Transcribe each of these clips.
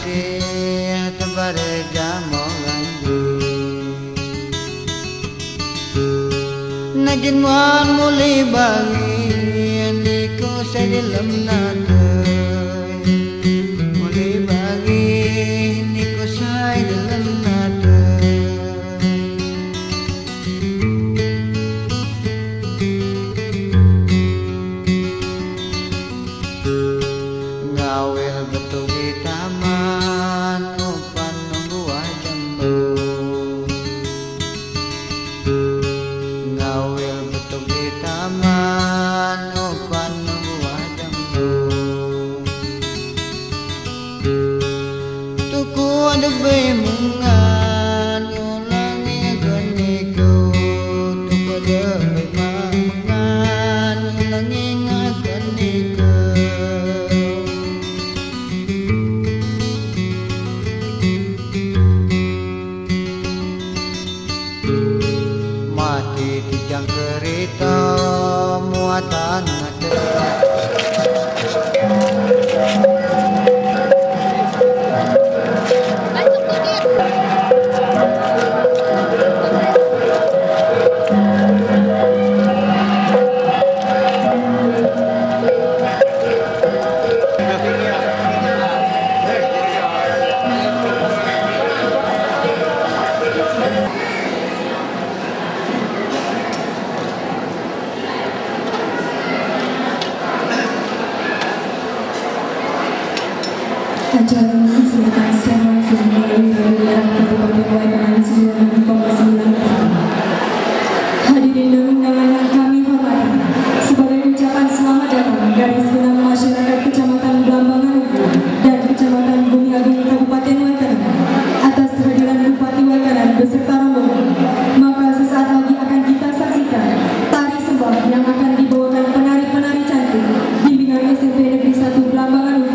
masih tebareja moranji Najin wan muli bagi Andiko saya dalam natai Muli bagi Andiko saya dalam natai Ngawil betul di taman Upan membuah jambu Ngawil betul di taman Upan membuah jambu Tuku ada bemungan Ulangi agoniku Tuku ada bemungan Ulangi agoniku Mati tijang kereta muatan ada Acara ini diselenggarakan secara langsung melalui daerah Kabupaten Waikanan 96,9. Hadirin dan undangan yang kami hormati, sebagai ucapan selamat datang dari segenap masyarakat Kecamatan Blambangan Ugu dan Kecamatan Bumi Agung Kabupaten Waikanan atas kehadiran Bupati Waikanan beserta rombongan, maka sesaat lagi akan kita saksikan tari sembah yang akan dibawakan penari-penari cantik bimbingan SMP Negeri 1 Blambangan Ugu.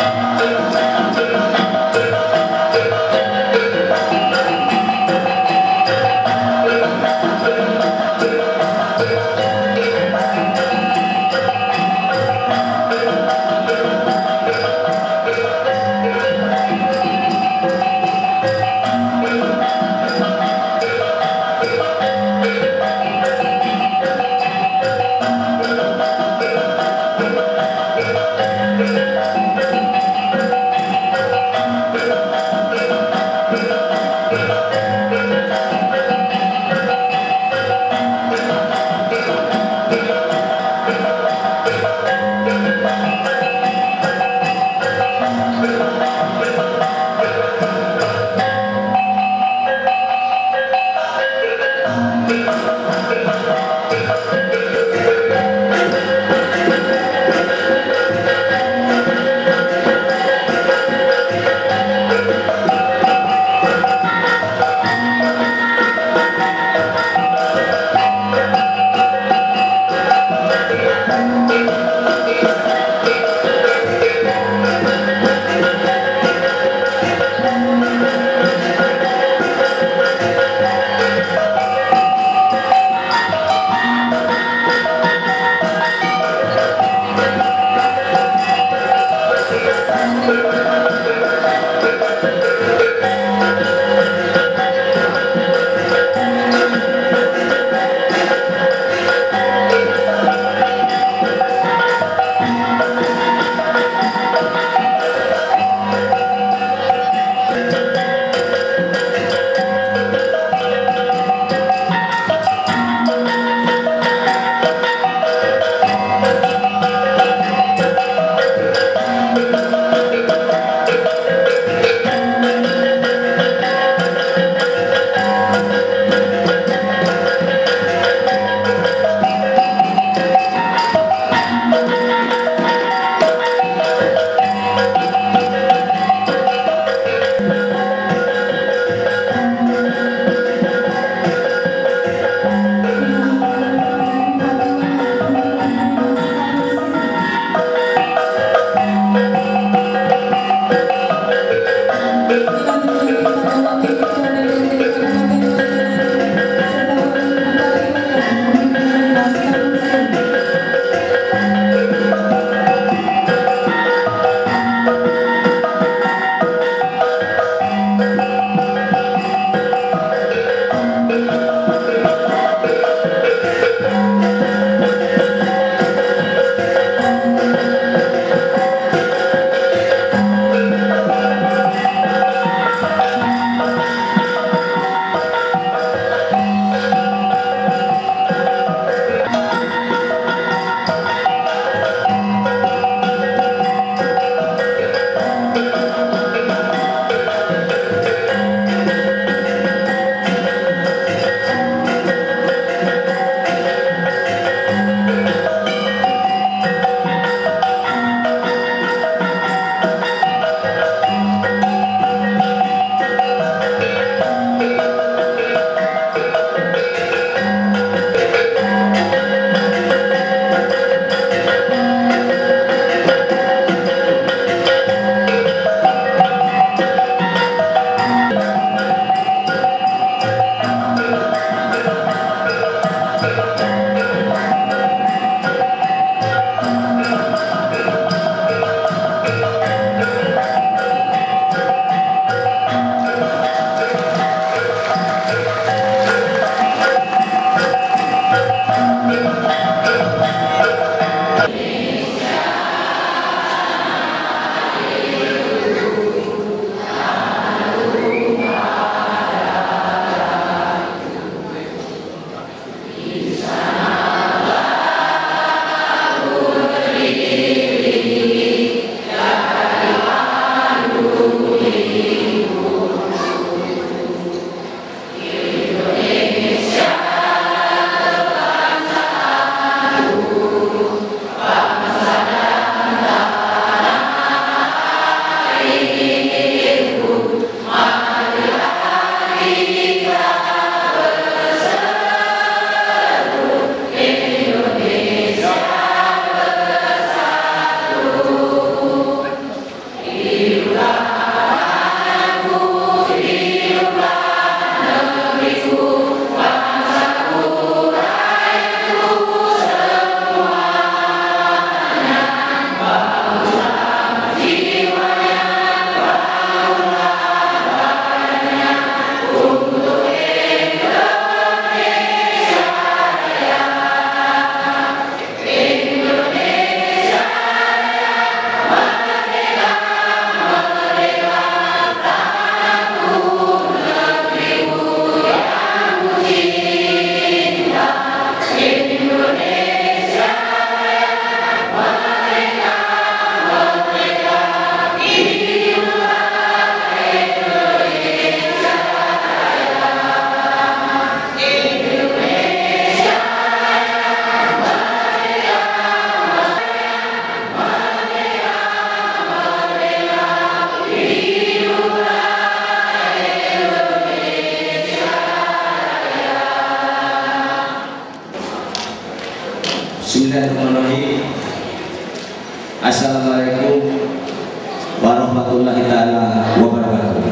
warahmatullahi taala wabarakatuh.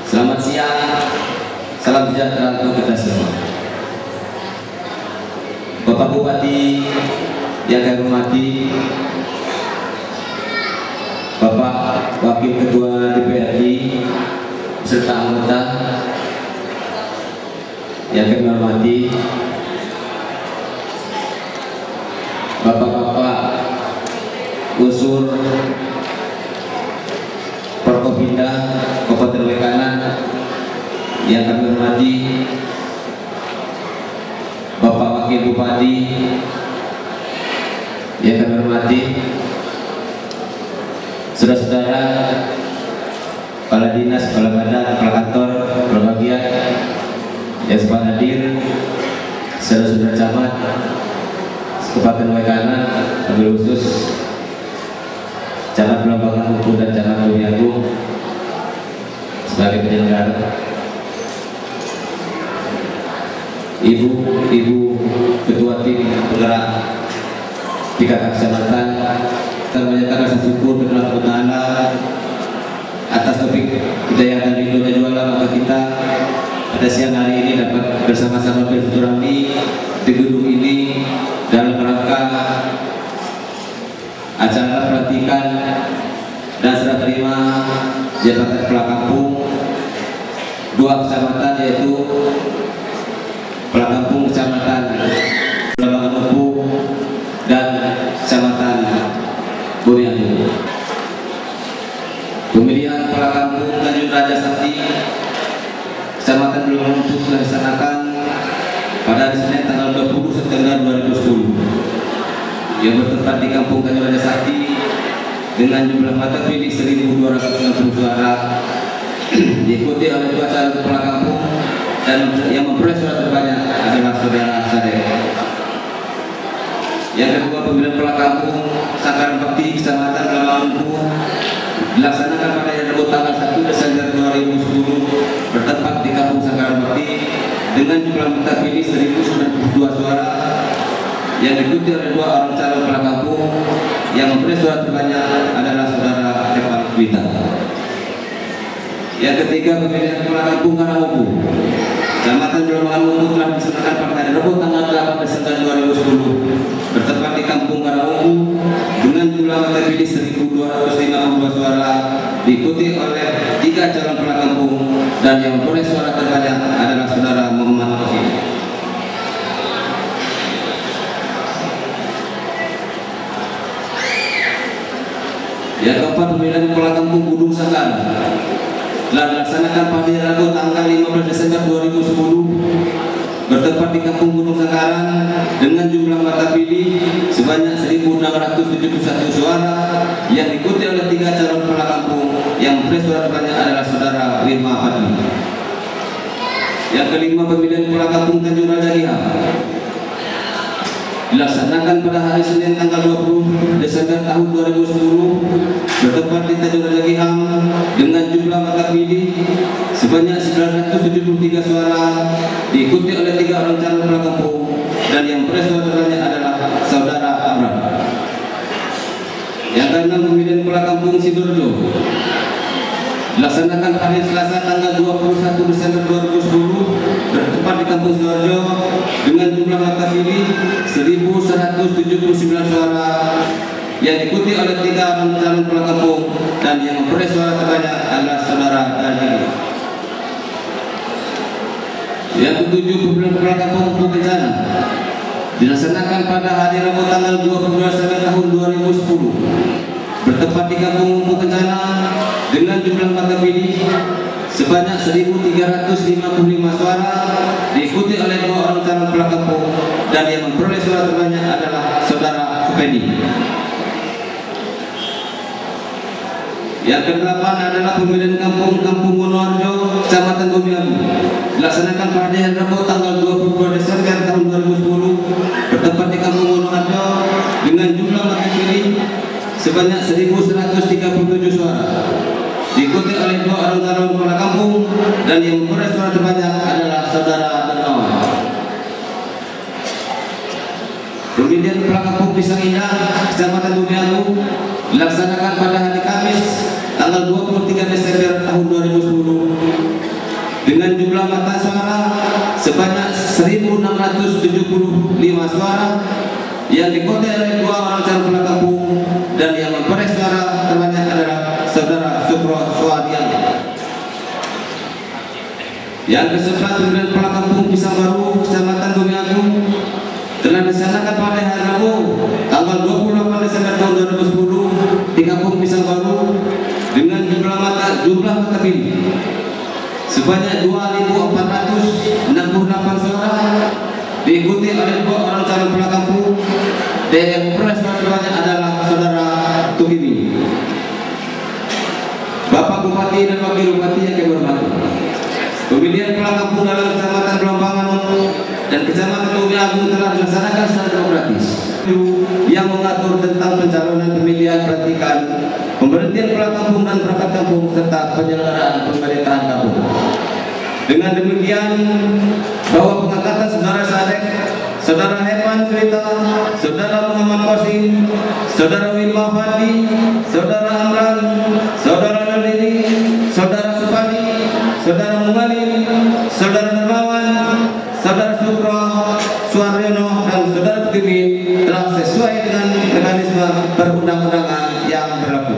Selamat siang, salam sejahtera untuk kita semua. Bapak Bupati yang saya hormati, Bapak Wakil Ketua DPRD serta anggota yang kami hormati, Bapak-bapak unsur Forkopimda Kabupaten Waikanan yang kami hormati, Bapak Wakil Bupati yang kami hormati, saudara-saudara kepala dinas, kepala badan, kepala kantor, kepala bagian yang sempat hadir, saudara-saudara camat Kabupaten Waikanan, wabil khusus Camat Belambangan Hukum dan Camat Bumi Agung sebagai penyelenggara, Ibu Ketua Tim Penggerak tiga kecamatan, kita menyatakan rasa syukur kepada Allah Ta'ala atas topik hidayah dan ridhonya juala, maka kita pada siang hari ini dapat bersama-sama bersilaturahmi di gedung ini dalam rangka acara pelantikan dan serah terima jabatan kepala kampung dua kecamatan, yaitu kepala kampung kecamatan Belambangan Hukum dan kecamatan Bumi Agung. Pemilihan kepala kampung Tanjung Raja Sakti kecamatan Belambangan Hukum dilaksanakan pada hari Senin tanggal 20 September 2010 yang bertempat di Kampung Tanjung Raja Sakti dengan jumlah mata pilih 1.290 suara, diikuti oleh dua calon kepala kampung dan yang memperoleh suara terbanyak adalah saudara Sadek. Yang kedua, pemilihan kepala kampung Sangkaran Bekti kecamatan Belambangan Hukum dilaksanakan pada hari Rabu tanggal 1 Desember 2010 bertempat di Kampung Sangkaran Bekti dengan jumlah mata pilih 1.092 suara, yang diikuti oleh dua orang calon kepala kampung yang memperoleh suara terbanyak adalah saudara Evan Wita. Yang ketiga, pemilihan kepala kampung Karanghukum kecamatan Belambangan Hukum telah dilaksanakan pada hari Rabu tanggal 8 Desember 2010 bertempat di Kampung Karanghukum dengan jumlah mata pilih 1.252 suara, diikuti oleh tiga calon kepala kampung dan yang memperoleh suara terbanyak adalah saudara Muhammad Qasim. Yang keempat, pemilihan kepala kampung Gunung Sanggar telah dilaksanakan pada hari Rabu tanggal 15 Desember 2010 bertempat di Kampung Gunung Sanggaran dengan jumlah mata pilih sebanyak 1.671 suara, yang diikuti oleh tiga calon kepala kampung yang memperoleh suara terbanyak adalah saudara Rima Fadli. Yang kelima, pemilihan kepala kampung Tanjung Raja Giham dilaksanakan pada hari Senin tanggal 20 Desember tahun 2010 bertempat di Tanjung Raja Giham dengan jumlah mata pilih sebanyak 973 suara, diikuti oleh tiga orang calon kepala kampung dan yang memperoleh suara terbanyak adalah saudara Amran. Yang keenam, pemilihan kepala kampung Sidoarjo dilaksanakan hari Selasa tanggal 21 Desember 2010 bertempat di Kampung Sidoarjo dengan jumlah mata pilih 1.179 suara, yang diikuti oleh tiga orang calon kepala kampung dan yang memperoleh suara terbanyak adalah saudara Dadi. Yang ketujuh, pemilihan kepala kampung Hukum Kencana dilaksanakan pada hari Rabu tanggal 22 Desember tahun 2010 bertempat di Kampung Hukum Kencana dengan jumlah mata pilih sebanyak 1.355 suara, diikuti oleh dua orang calon kepala kampung dan yang memperoleh suara terbanyak adalah saudara Supendi. Yang kedelapan adalah pemilihan Kampung Wonoharjo kecamatan Bumi Agung dilaksanakan pada hari Rabu tanggal 22 Desember tahun 2010 bertempat di Kampung Wonoharjo dengan jumlah mata pilih sebanyak 1.137 suara, diikuti oleh dua orang calon kepala kampung dan yang memperoleh suara terbanyak adalah saudara Darmawan. Pemilihan kepala kampung Pisang Indah kecamatan Bumi Agung dilaksanakan pada hari Kamis tanggal 23 Desember tahun 2010 dengan jumlah mata suara sebanyak 1.675 suara yang dikuasai oleh 2 orang calon kepala kampung, dan yang memperoleh suara terbanyak adalah Saudara Sukro Suadian. Yang ke-11 pemilihan kepala kampung Pisang Baru, Kecamatan Bumi Agung telah dilaksanakan pada hari Rabu tanggal 28 Desember tahun 2010 di Kampung Pisang Baru dengan jumlah mata pilih sebanyak 2.468 suara, diikuti oleh 2 orang calon kepala kampung, dan yang memperoleh suara terbanyak adalah Saudara Tukimi. Bapak Bupati dan Wakil Bupati yang kami hormati, pemilihan kepala kampung dalam Kecamatan Belambangan dan Kecamatan Bumi Agung telah dilaksanakan secara demokratis yang mengatur tentang pencalonan, pemilihan, pelantikan, pemberhentian kepala kampung dan perangkat kampung serta penyelenggaraan pemerintahan kampung. Dengan demikian, bahwa pengangkatan Saudara Sadek, Saudara Herman Frita, Saudara Muhammad Qasim, Saudara Wilma Fandi, Saudara Amran, Saudara Nalini, Saudara Supani, Saudara Mungalim, Saudara Dermawan, Saudara Sukro Suaryono, dan Saudara Tukimi telah sesuai dengan mekanisme perundang-undangan yang berlaku.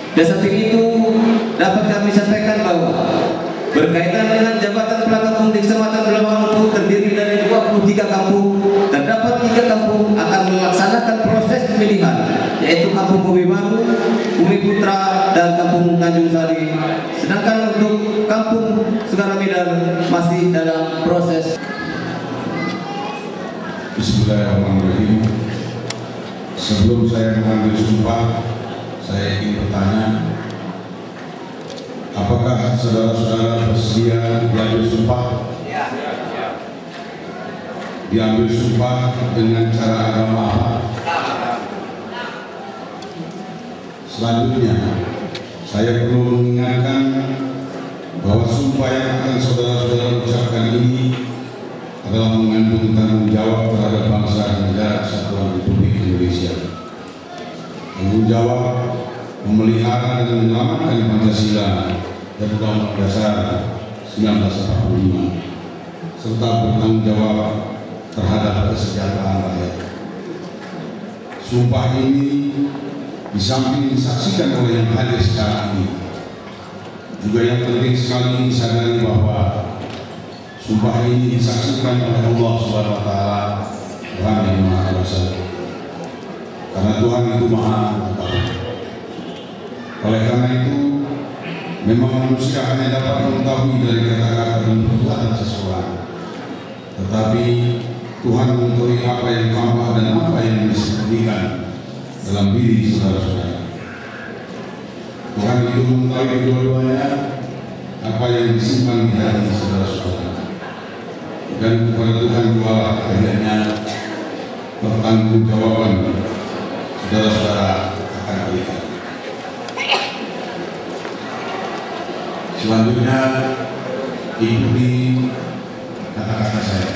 Dan samping itu dapat kami sampaikan bahwa berkaitan dengan jabatan kepala kampung di Kecamatan Belambangan itu terdiri dari 23 kampung, terdapat 3 kampung akan melaksanakan proses pemilihan, yaitu Kampung Bumi Baru, Bumi Putra, dan Kampung Tanjung Sari. Sedangkan untuk Kampung Segara Medan masih dalam proses. Bismillahirrahmanirrahim. Sebelum saya mengambil sumpah, saya ingin bertanya, apakah saudara-saudara bersedia diambil sumpah? Diambil sumpah dengan cara agama apa? Selanjutnya, saya perlu mengingatkan bahwa sumpah yang akan saudara-saudara ucapkan ini adalah mengandung tanggung jawab terhadap bangsa dan negara Kesatuan Republik Indonesia. Tanggung jawab memelihara dan menyelamatkan Pancasila dan Undang-Undang Dasar 1945, serta bertanggung jawab terhadap kesejahteraan rakyat. Sumpah ini di samping disaksikan oleh yang hadir sekarang ini, juga yang penting sekali disadari bahwa sumpah ini disaksikan oleh Allah Subhanahu wa Ta'ala, Tuhan yang Maha Kuasa. Karena Tuhan itu Maha Mengetahui. Oleh karena itu, memang manusia hanya dapat mengetahui dari kata-kata dan perbuatan seseorang, tetapi Tuhan mengetahui apa yang tampak dan apa yang disembunyikan dalam diri saudara-saudara. Tuhan itu mengetahui kedua-duanya, apa yang disimpan di hati saudara-saudara. Dan kepada Tuhan dua akhirnya pertanggungjawaban saudara-saudara akan berikan. Selanjutnya ikuti kata-kata saya.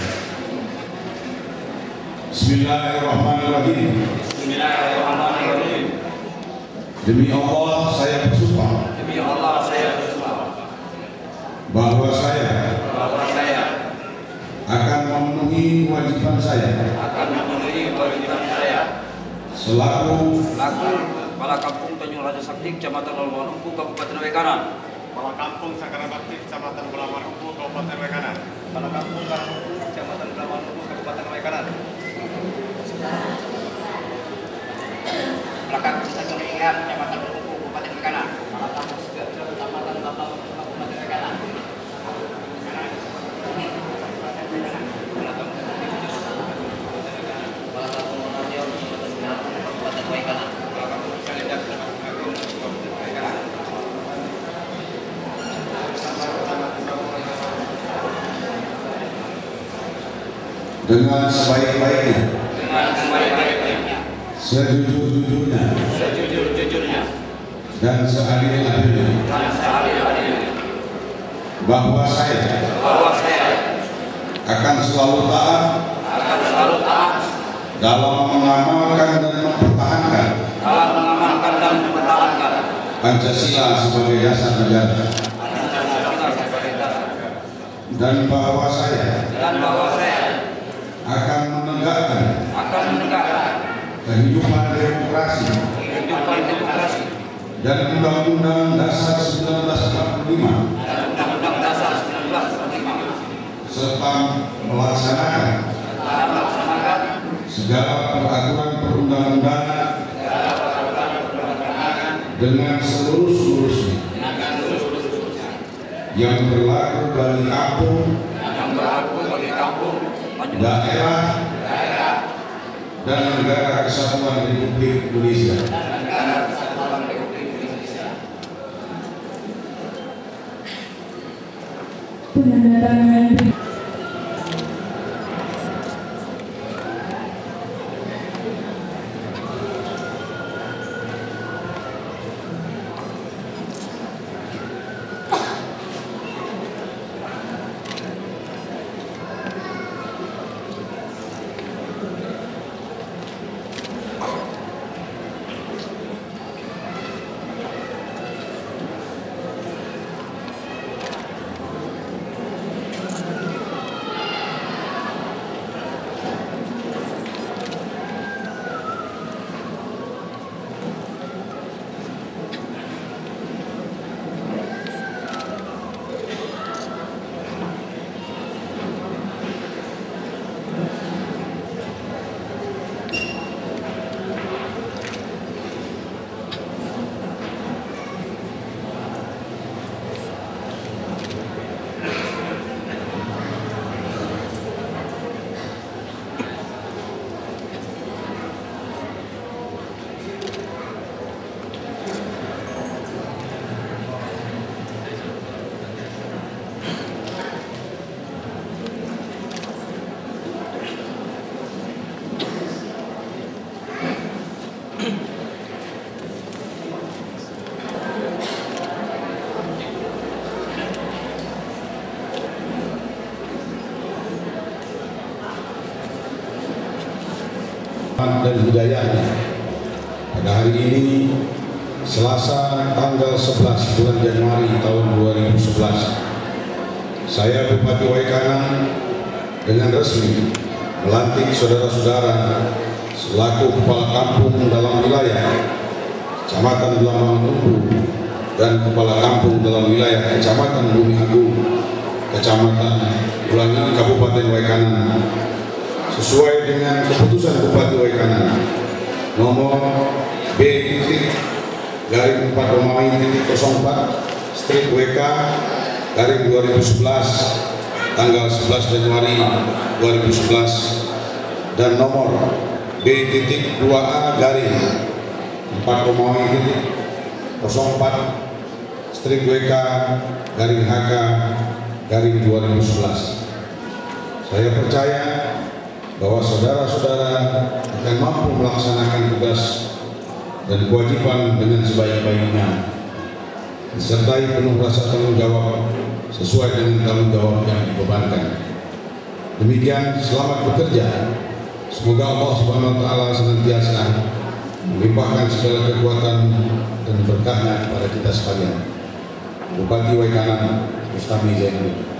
Bismillahirrahmanirrahim. Bismillahirrahmanirrahim. Demi Allah saya bersumpah. Demi Allah saya bersumpah Bahwa saya akan memenuhi kewajiban saya selaku Kepala Kampung Tanjung Raja Sakti, Kecamatan Belambangan Umpu, Kabupaten Wekanan. Kepala Kampung Sakara Bakti, Kecamatan Belambangan Umpu, Kabupaten Wekanan. Kepala Kampung Karangumpu, Kecamatan Belambangan Umpu, Kabupaten Wekanan. Kepala Kampung Tanjung Ringan, Kecamatan Umpu, Kabupaten Wekanan. Kepala Kampung Segera, Kecamatan Belambangan Umpu, Kabupaten Wekanan. dengan sebaik-baiknya, sejujur-jujurnya, dan seadil-adilnya, bahwa saya akan selalu taat dalam mengamalkan dan mempertahankan Pancasila sebagai dasar negara, dan bahwa saya akan menegakkan kehidupan demokrasi dan Undang-Undang Dasar 1945 serta melaksanakan segala peraturan perundang-undangan dengan seluruh-seluruhnya yang berlaku bagi kampung, daerah, dan negara kesatuan Republik Indonesia. Penandatanganan dan budayanya. Pada hari ini Selasa tanggal 11 bulan Januari tahun 2011, saya Bupati Waikanan dengan resmi melantik saudara-saudara selaku kepala kampung dalam wilayah Kecamatan Belambangan Umbu dan kepala kampung dalam wilayah Kecamatan Bumi Agung, Kecamatan Ulangi, Kabupaten Waikanan, sesuai dengan keputusan Bupati Waikanan nomor B.Romawi.04/WK/2011 tanggal 11 Januari 2011 dan nomor B.4-WK/HK/2011. Saya percaya bahwa saudara-saudara akan mampu melaksanakan tugas dan kewajiban dengan sebaik-baiknya, disertai penuh rasa tanggung jawab sesuai dengan tanggung jawab yang dibebankan. Demikian, selamat bekerja. Semoga Allah Subhanahu wa Ta'ala senantiasa melimpahkan segala kekuatan dan berkahnya kepada kita sekalian. Bupati Waikanan Bustami Zainuddin.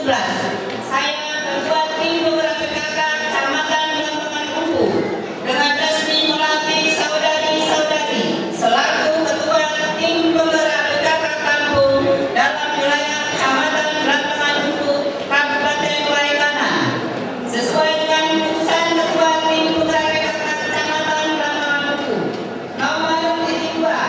Saya Ketua Tim Penggerak PKK Kecamatan Blambangan Umbu dengan resmi melantik saudari-saudari selaku Ketua Tim Penggerak PKK Kampung dalam wilayah Kecamatan Blambangan Umbu, Kabupaten Waikana. Sesuai dengan keputusan Ketua Tim Penggerak PKK Kecamatan Blambangan Umbu nomor 1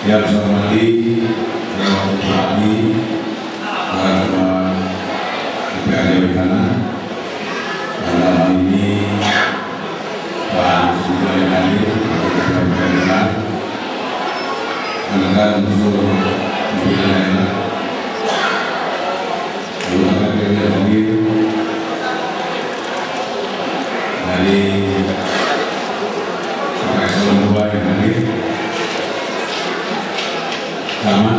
Yang saya hormati Bapak Bupati, para ketua DPRD Wekana, dan dalam ini Pak Sujo yang hadir, Ketua DPRD, rekan unsur pimpinan daerah, juga yang hadir dari Pak Eselon II yang hadir, sama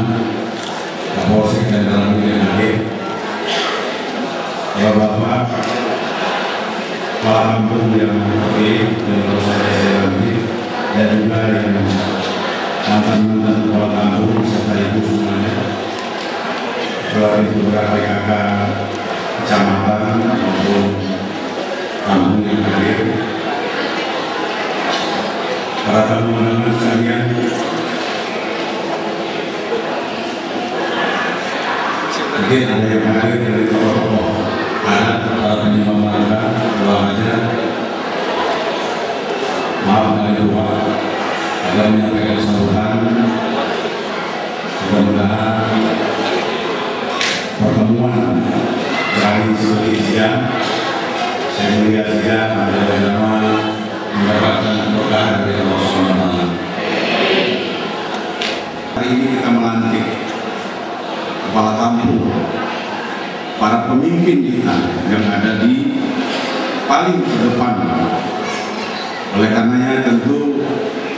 Kapolsek dan dalam yang hadir, Bapak Pak Ampun yang terpilih dan saya dan juga yang mantan kepala kampung serta ibu semuanya, dari beberapa PKK kecamatan maupun kampung yang hadir, para tamu undangan sekalian, mungkin ada yang hadir dari tokoh-tokoh adat, para penyembah mereka, ulama, maaf dari tua, agar menyampaikan sambutan. Mudah-mudahan pertemuan dari Zulhijjah, saya melihat dia ada nama mendapatkan berkah dari Allah SWT. Hari ini kita melantik kepala kampung, para pemimpin kita yang ada di paling terdepan. Oleh karenanya tentu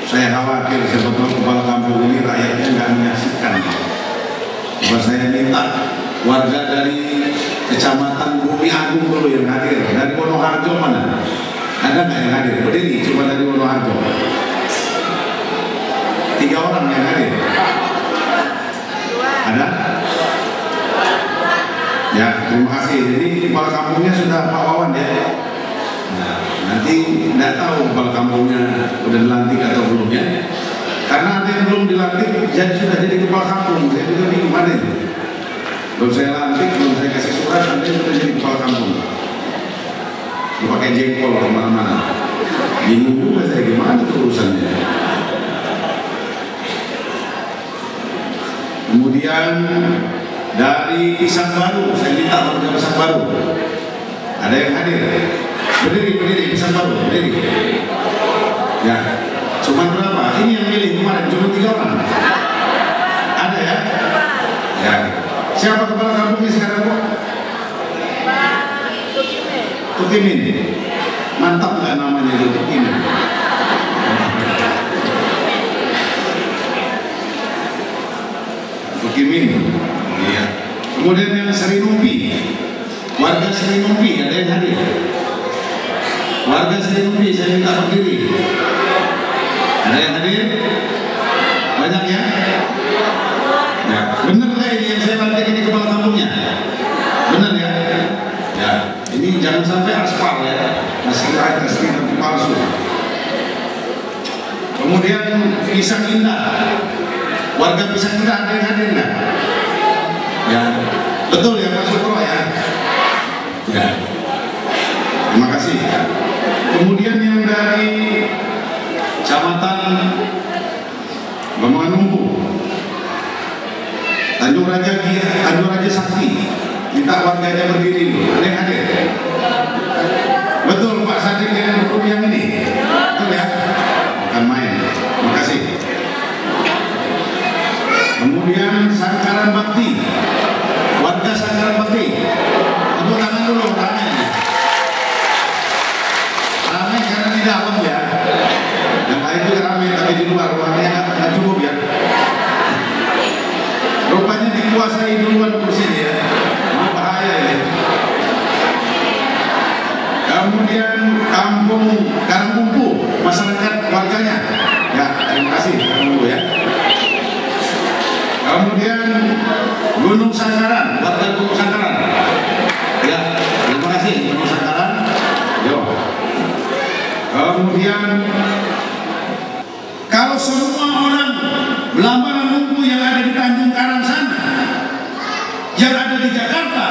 saya khawatir sebetulnya kepala kampung ini rakyatnya nggak menyaksikan. Coba saya minta warga dari kecamatan Bumi Agung dulu yang hadir. Dari Wonoharjo mana? Ada nggak yang hadir? Berdiri, coba dari Wonoharjo. 3 orang yang hadir. Ada? Ya, terima kasih. Jadi kepala kampungnya sudah Pak Wawan ya. Nah, nanti tidak tahu kepala kampungnya udah dilantik atau belum ya. Karena ada yang belum dilantik, jadi sudah jadi kepala kampung. Saya juga bingung mana itu. Belum saya lantik, belum saya kasih surat, nanti sudah jadi kepala kampung. Lu pakai jengkol kemana-mana. Bingung juga saya gimana tuh urusannya. Kemudian dari Pisang Baru, saya minta warga Pisang Baru. Ada yang hadir? Berdiri, Pisang Baru, berdiri. Ya, cuma berapa? Ini yang milih kemarin, cuma 3 orang. Ada ya? Ya. Siapa kepala kampungnya sekarang, Bu? Tukimin. Mantap nggak namanya itu, Tukimin? Tukimin. Iya. Kemudian yang Serinumpi, warga Serinumpi, ada yang hadir? Warga Serinumpi, saya minta berdiri. Ada yang hadir? Banyak ya? Ya, benar nggak ini yang saya lantik ini kepala kampungnya? Benar ya? Ya, ini jangan sampai aspal ya, masih ada sedikit palsu. Kemudian Pisang Indah, warga Pisang Indah ada yang hadir nggak? Ya, betul ya Pak Sukro ya? Ya, terima kasih. Kemudian yang dari Kecamatan Bambangan Numpu, Tanjung Raja Sakti, minta warganya berdiri dulu. Ada yang hadir? Betul Pak Sadik yang hukum yang ini? Betul ya? Bukan main. Terima kasih. Kemudian Sangkaran Bakti, warga Sangkaran Bakti, tepuk tangan dulu, ramai. Ramai karena di dalam ya. Yang lain juga ramai, tapi di luar ruangnya nggak cukup ya. Rupanya dikuasai duluan kursinya ya. Ini bahaya ya. Kemudian Kampung Karangkumpu, masyarakat warganya. Ya, terima kasih Karangkumpu ya. Kemudian Gunung Sangkaran, warga Gunung Sangkaran. Ya, terima kasih Gunung Sangkaran. Yo. Kemudian kalau semua orang Belambangan Numpu yang ada di Tanjung Karang sana, yang ada di Jakarta,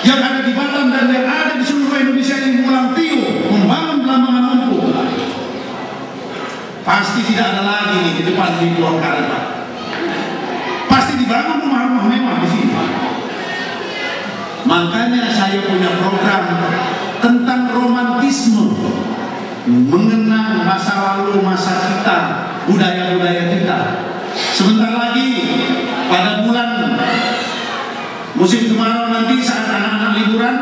yang ada di Batam dan yang ada di seluruh Indonesia yang pulang Tio membangun Belambangan Numpu, menceritakan tentang romantisme, mengenang masa lalu, masa kita, budaya-budaya kita. Sebentar lagi pada bulan musim kemarau nanti saat anak-anak liburan,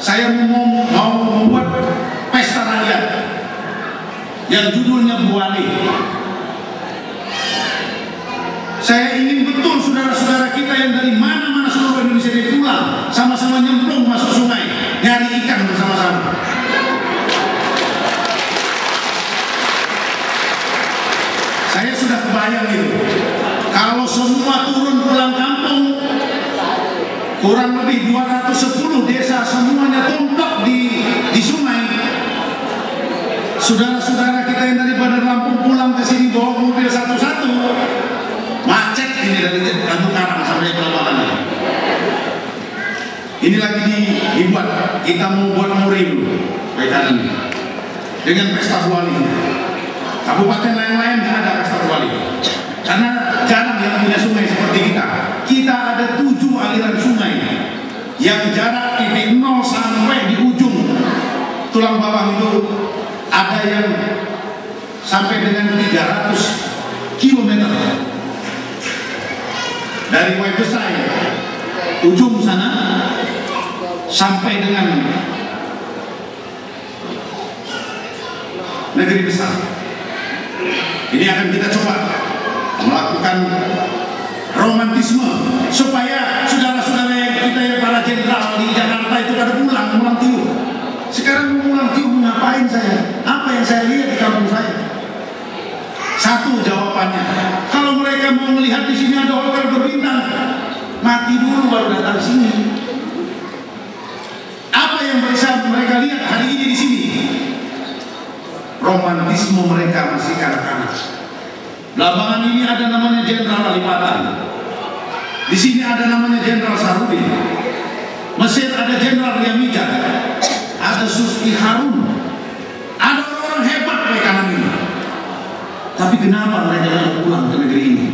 saya mau membuat pesta rakyat yang judulnya Buali. Saya ingin betul saudara-saudara kita yang dari mana-mana seluruh Indonesia ini pulang, sama-sama nyemplung masuk sungai, nyari ikan bersama-sama. Saya sudah kebayang itu. Kalau semua turun pulang kampung, kurang lebih 210 desa semuanya tumpah di sungai. Saudara-saudara kita yang dari Bandar Lampung pulang ke sini bawa mobil satu-satu, macet ini dari Tanjung Karang sampai Pelabuhan. Ini lagi dibuat, kita mau buat muri dulu kaitan ini dengan pesta Buali. Kabupaten lain-lain tidak ada pesta Buali karena jarang yang punya sungai seperti kita. Kita ada 7 aliran sungai yang jarak titik 0 sampai di ujung tulang bawah itu ada yang sampai dengan 300 km dari Waibesai ujung sana sampai dengan negeri besar. Ini akan kita coba melakukan romantisme supaya saudara-saudara kita yang para jenderal di Jakarta itu pada pulang tiup. Sekarang pulang tiup ngapain saya? Apa yang saya lihat di kampung saya? Satu jawabannya, kalau mereka mau melihat di sini ada hotel berbintang, mati dulu baru datang sini. Apa yang bisa mereka lihat hari ini di sini? Romantisme mereka masih kanak-kanak. Belambangan ini ada namanya Jenderal Alipatan. Di sini ada namanya Jenderal Sarudin. Mesir ada Jenderal Riyamija. Ada Suski Harun. Ada orang hebat kayak kanan ini. Tapi kenapa mereka mau pulang ke negeri ini?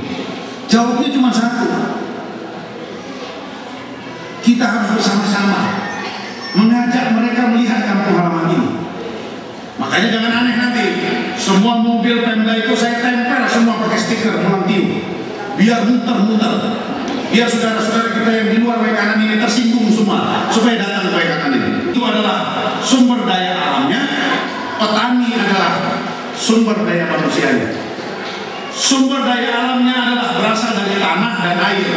Jawabnya cuma satu. Kita harus bersama-sama mengajak mereka melihat kampung halaman ini. Makanya jangan aneh nanti semua mobil Pemda itu saya tempel semua pakai stiker pulang tiup, biar muter-muter, biar saudara-saudara kita yang di luar kanan ini tersinggung semua supaya datang ke kanan ini. Itu adalah sumber daya alamnya, petani adalah sumber daya manusianya. Sumber daya alamnya adalah berasal dari tanah dan air.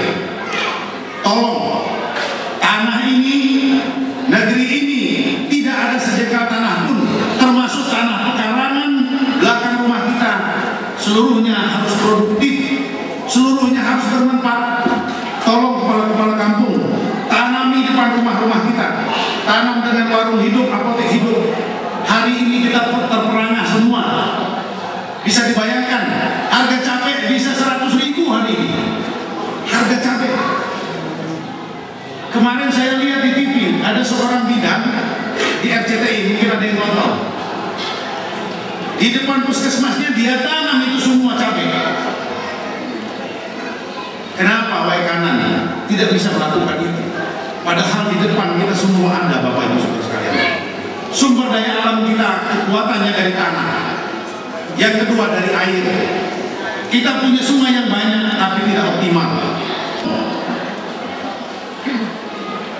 Tolong, tanah ini, negeri ini tidak ada sejengkal tanah pun, termasuk tanah pekarangan belakang rumah kita, seluruhnya harus produktif, seluruhnya harus bermanfaat. Tolong kepala-kepala kampung, tanami depan rumah-rumah kita, tanam dengan warung hidup, apotek hidup. Hari ini kita terperangah semua. Bisa dibayangkan, harga cabai bisa 100.000 hari ini. Harga cabai. Kemarin saya lihat di TV, ada seorang bidan di RCTI, mungkin ada yang nonton. Di depan puskesmasnya dia tanam itu semua cabai. Kenapa wahai kanan tidak bisa melakukan itu? Padahal di depan kita semua ada, Bapak Ibu Saudara sekalian. Sumber daya alam kita kekuatannya dari tanah. Yang kedua dari air. Kita punya sungai yang banyak tapi tidak optimal.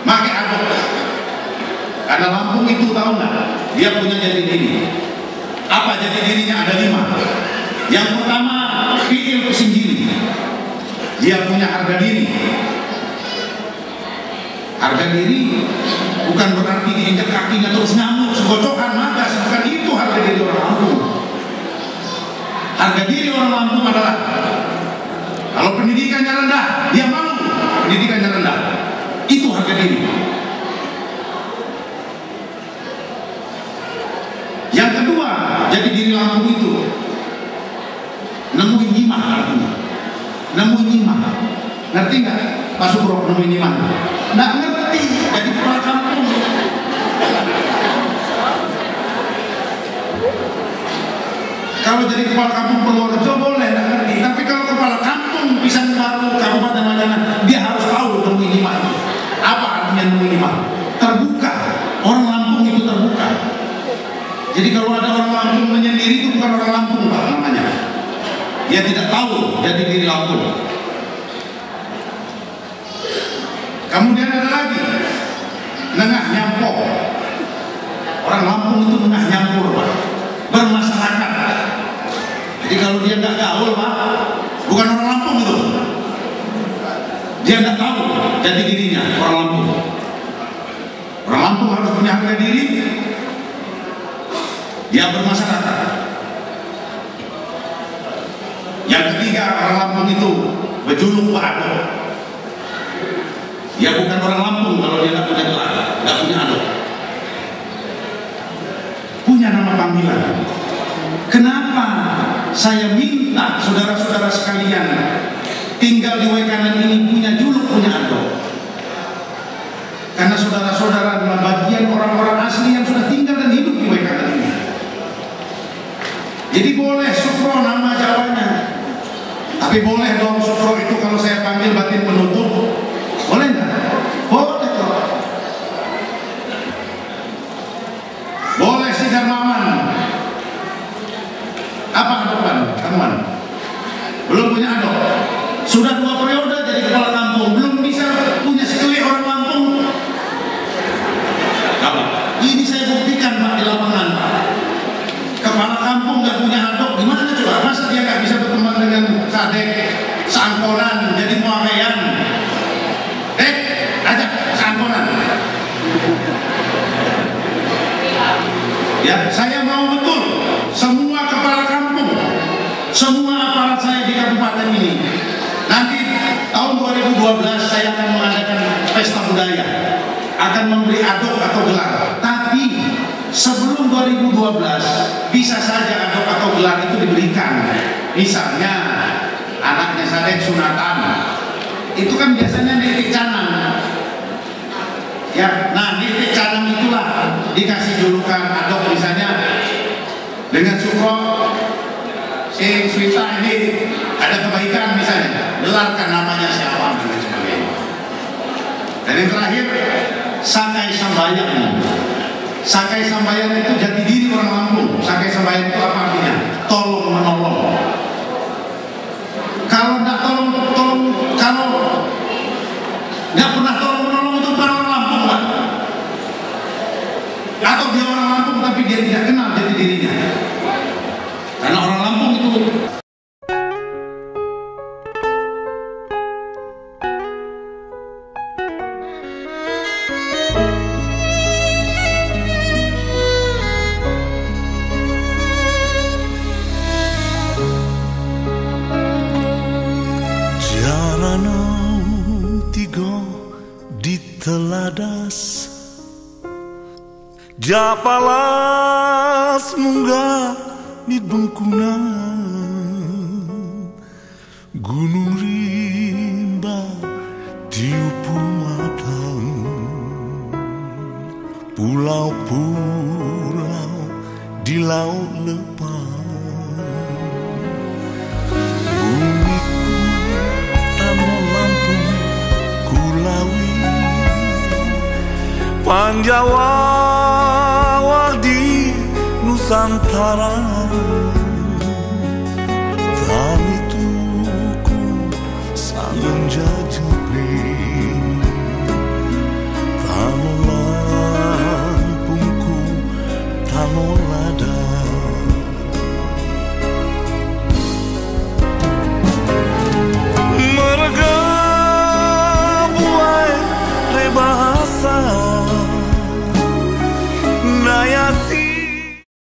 Pakai adok. Karena Lampung itu tahu nggak? Dia punya jati diri. Apa jati dirinya? Ada 5. Yang pertama, fiil sendiri. Dia punya harga diri. Harga diri bukan berarti diinjak kakinya terus ngamuk, segocokan, magas. Bukan itu harga diri orang Lampung. Harga diri orang Lampung adalah kalau pendidikannya rendah, dia mau pendidikannya rendah. Itu harga diri. Yang kedua, jadi diri Lampung itu nemuin nyimah artinya. Nemuin nyimah. Ngerti nggak Pak Sugro nemuin nyimah? Nggak ngerti. Jadi kepala kampung. Kalau jadi kepala kampung Purworejo boleh, nggak ngerti. Tapi kalau kepala kampung Pisang Baru, Kabupaten Majalah, dia harus tahu nemuin nyimah. Apa artinya nemuin nyimah? Terbuka Jadi kalau ada orang Lampung menyendiri itu bukan orang Lampung Pak namanya. Dia tidak tahu jati diri Lampung. Kemudian ada lagi nengah nyampok. Orang Lampung itu nengah nyampur Pak, bermasyarakat. Jadi kalau dia nggak gaul Pak, bukan orang Lampung itu. Dia nggak tahu jati dirinya orang Lampung. Orang Lampung harus punya harga diri. Dia bermasyarakat. Yang ketiga, orang Lampung itu berjuluk Pak Ado. Dia bukan orang Lampung kalau dia nggak punya gelar, nggak punya Ado. Punya nama panggilan. Kenapa saya minta saudara-saudara sekalian tinggal di Waikanan ini punya juluk, punya Ado? Karena saudara-saudara adalah bagian orang-orang asli yang sudah tinggal dan hidup di Waikanan ini. Jadi boleh Sukro nama Jawanya, tapi boleh dong Sukro itu kalau saya panggil batin penutup, boleh nggak? Boleh kok. Boleh Sidar Maman. Apa adopan, teman? Belum punya adop. Sudah 2 periode jadi kepala kampung, belum bisa punya sekali orang Lampung. Ini saya buktikan Pak di lapangan Pak. Kepala kampung nggak punya adop, gimana coba? Masa dia nggak bisa berteman dengan kadek, seangkonan, jadi muawean? Ajak seangkonan. Ya, saya mau betul semua kepala kampung, semua aparat saya di kabupaten ini. Nanti tahun 2012 saya akan mengadakan pesta budaya, akan memberi adop atau gelar. Tapi sebelum 2012 bisa saja adop atau gelar itu diberikan. Misalnya anaknya Sadek sunatan, itu kan biasanya nitik canang. Ya, nah nitik canang itulah dikasih julukan adop, misalnya dengan Sukro si Swita ini ada kebaikan misalnya, gelarkan namanya siapa dan sebagainya. Dan yang terakhir, Sakai Sambayang. Sakai Sambayang itu jati diri orang Lampung. Sakai Sambayang itu apa artinya? Tolong menolong. Kalau nggak tolong, kalau nggak pernah tolong menolong itu bukan orang Lampung Pak. Atau dia orang Lampung tapi dia tidak kenal jati dirinya. Karena orang Lampung itu teladas japalas munggah di bengkunan gunung rimba tiupu matang pulau-pulau di laut lepas bumiku tanah Lampung kulawi Panjawa di Nusantara